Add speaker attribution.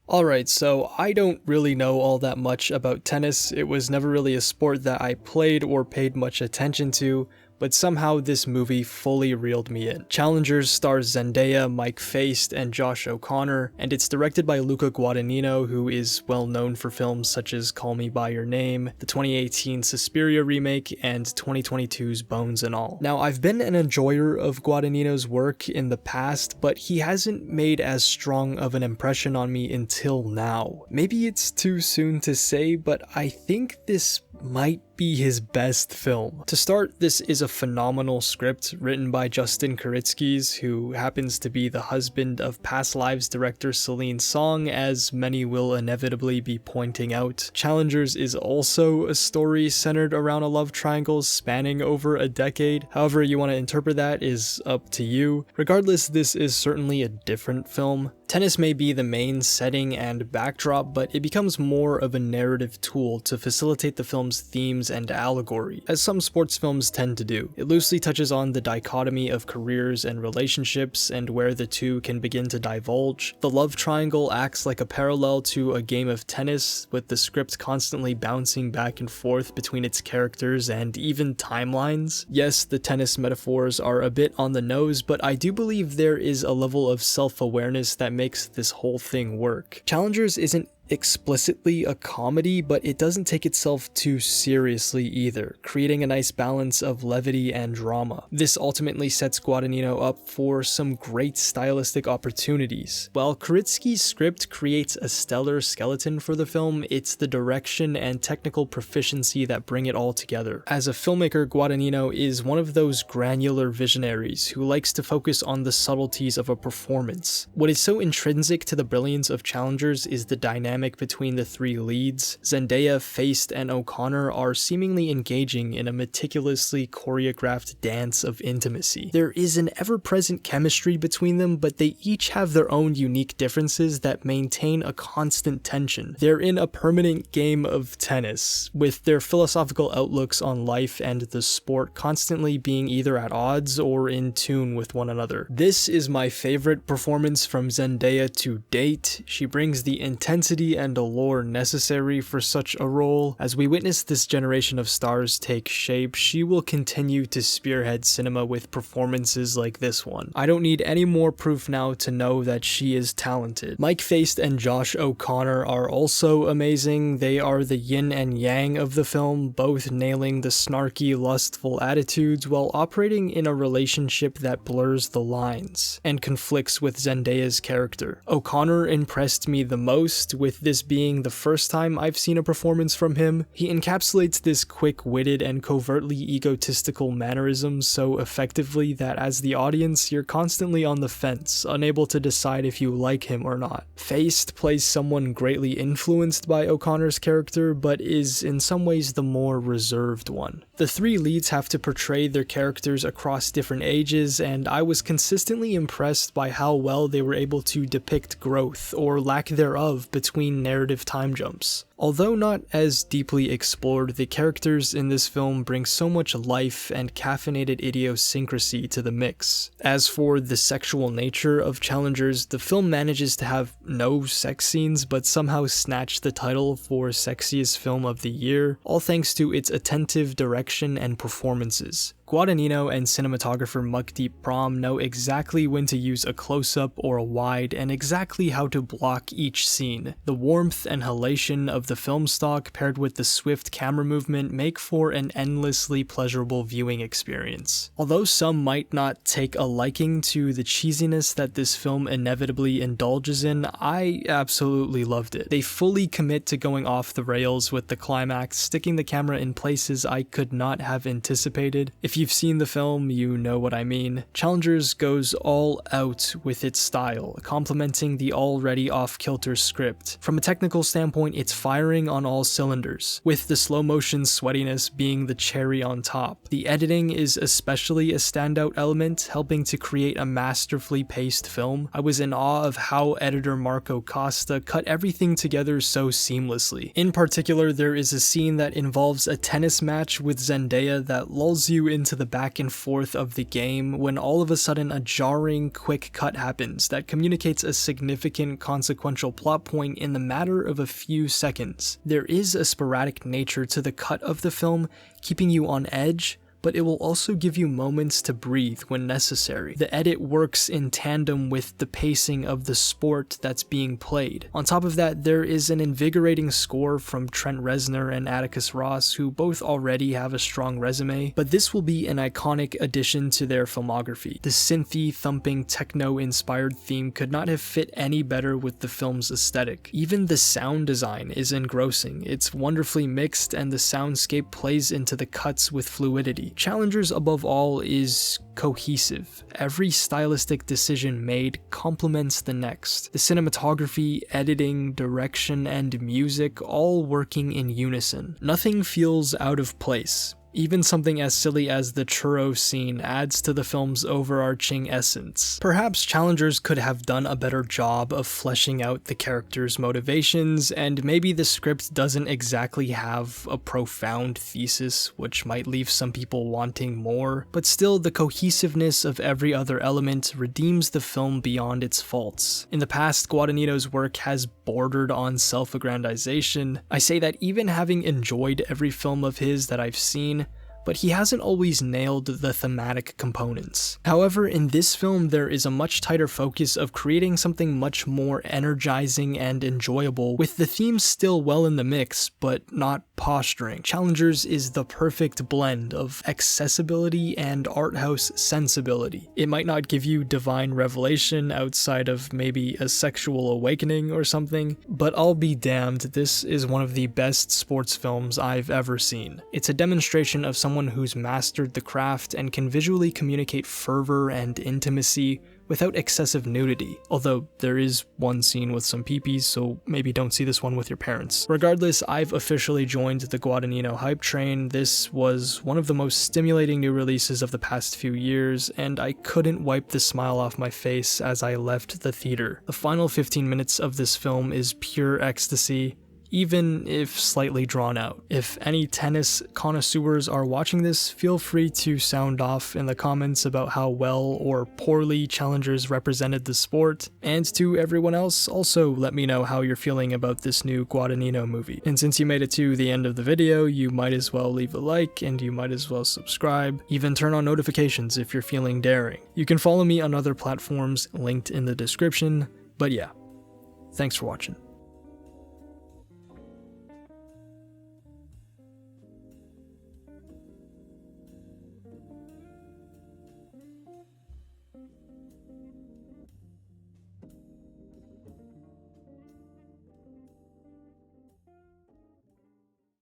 Speaker 1: Alright, so I don't really know all that much about tennis. It was never really a sport that I played or paid much attention to, but somehow this movie fully reeled me in. Challengers stars Zendaya, Mike Faist, and Josh O'Connor, and it's directed by Luca Guadagnino, who is well known for films such as Call Me By Your Name, the 2018 Suspiria remake, and 2022's Bones and All. Now, I've been an enjoyer of Guadagnino's work in the past, but he hasn't made as strong of an impression on me until now. Maybe it's too soon to say, but I think this might be his best film. To start, this is a phenomenal script written by Justin Kuritzkis, who happens to be the husband of Past Lives director Celine Song, as many will inevitably be pointing out. Challengers is also a story centered around a love triangle spanning over a decade. However you want to interpret that is up to you. Regardless, this is certainly a different film. Tennis may be the main setting and backdrop, but it becomes more of a narrative tool to facilitate the film's themes and allegory, as some sports films tend to do. It loosely touches on the dichotomy of careers and relationships and where the two can begin to divulge. The love triangle acts like a parallel to a game of tennis, with the script constantly bouncing back and forth between its characters and even timelines. Yes, the tennis metaphors are a bit on the nose, but I do believe there is a level of self-awareness that makes this whole thing work. Challengers isn't explicitly a comedy, but it doesn't take itself too seriously either, creating a nice balance of levity and drama. This ultimately sets Guadagnino up for some great stylistic opportunities. While Kuritzky's script creates a stellar skeleton for the film, it's the direction and technical proficiency that bring it all together. As a filmmaker, Guadagnino is one of those granular visionaries who likes to focus on the subtleties of a performance. What is so intrinsic to the brilliance of Challengers is the dynamic between the three leads. Zendaya, Faist, and O'Connor are seemingly engaging in a meticulously choreographed dance of intimacy. There is an ever-present chemistry between them, but they each have their own unique differences that maintain a constant tension. They're in a permanent game of tennis, with their philosophical outlooks on life and the sport constantly being either at odds or in tune with one another. This is my favorite performance from Zendaya to date. She brings the intensity and allure necessary for such a role. As we witness this generation of stars take shape, she will continue to spearhead cinema with performances like this one. I don't need any more proof now to know that she is talented. Mike Faist and Josh O'Connor are also amazing. They are the yin and yang of the film, both nailing the snarky, lustful attitudes while operating in a relationship that blurs the lines and conflicts with Zendaya's character. O'Connor impressed me the most, with this being the first time I've seen a performance from him. He encapsulates this quick-witted and covertly egotistical mannerism so effectively that as the audience, you're constantly on the fence, unable to decide if you like him or not. Faist plays someone greatly influenced by O'Connor's character, but is in some ways the more reserved one. The three leads have to portray their characters across different ages, and I was consistently impressed by how well they were able to depict growth, or lack thereof, between narrative time jumps. Although not as deeply explored, the characters in this film bring so much life and caffeinated idiosyncrasy to the mix. As for the sexual nature of Challengers, the film manages to have no sex scenes, but somehow snatch the title for Sexiest Film of the Year, all thanks to its attentive direction and performances. Guadagnino and cinematographer Mukdeep Prom know exactly when to use a close-up or a wide, and exactly how to block each scene. The warmth and halation of the film stock paired with the swift camera movement make for an endlessly pleasurable viewing experience. Although some might not take a liking to the cheesiness that this film inevitably indulges in, I absolutely loved it. They fully commit to going off the rails with the climax, sticking the camera in places I could not have anticipated. If you've seen the film, you know what I mean. Challengers goes all out with its style, complementing the already off-kilter script. From a technical standpoint, it's fire firing on all cylinders, with the slow motion sweatiness being the cherry on top. The editing is especially a standout element, helping to create a masterfully paced film. I was in awe of how editor Marco Costa cut everything together so seamlessly. In particular, there is a scene that involves a tennis match with Zendaya that lulls you into the back and forth of the game when all of a sudden a jarring, quick cut happens that communicates a significant consequential plot point in the matter of a few seconds. There is a sporadic nature to the cut of the film, keeping you on edge, but it will also give you moments to breathe when necessary. The edit works in tandem with the pacing of the sport that's being played. On top of that, there is an invigorating score from Trent Reznor and Atticus Ross, who both already have a strong resume, but this will be an iconic addition to their filmography. The synthy, thumping, techno-inspired theme could not have fit any better with the film's aesthetic. Even the sound design is engrossing. It's wonderfully mixed, and the soundscape plays into the cuts with fluidity. Challengers above all is cohesive. Every stylistic decision made complements the next. The cinematography, editing, direction, and music all working in unison. Nothing feels out of place. Even something as silly as the churro scene adds to the film's overarching essence. Perhaps challengers could have done a better job of fleshing out the characters' motivations, and maybe the script doesn't exactly have a profound thesis, which might leave some people wanting more, but still the cohesiveness of every other element redeems the film beyond its faults. In the past, Guadagnino's work has bordered on self-aggrandization. I say that even having enjoyed every film of his that I've seen, but he hasn't always nailed the thematic components. However, in this film, there is a much tighter focus of creating something much more energizing and enjoyable, with the themes still well in the mix, but not posturing. Challengers is the perfect blend of accessibility and art house sensibility. It might not give you divine revelation outside of maybe a sexual awakening or something, but I'll be damned, this is one of the best sports films I've ever seen. It's a demonstration of someone who's mastered the craft and can visually communicate fervor and intimacy without excessive nudity, although there is one scene with some peepees, so maybe don't see this one with your parents. Regardless, I've officially joined the Guadagnino hype train. This was one of the most stimulating new releases of the past few years, and I couldn't wipe the smile off my face as I left the theater. The final 15 minutes of this film is pure ecstasy, even if slightly drawn out. If any tennis connoisseurs are watching this, feel free to sound off in the comments about how well or poorly challengers represented the sport, and to everyone else, also let me know how you're feeling about this new Guadagnino movie. And since you made it to the end of the video, you might as well leave a like, and you might as well subscribe, even turn on notifications if you're feeling daring. You can follow me on other platforms linked in the description, but yeah, thanks for watching.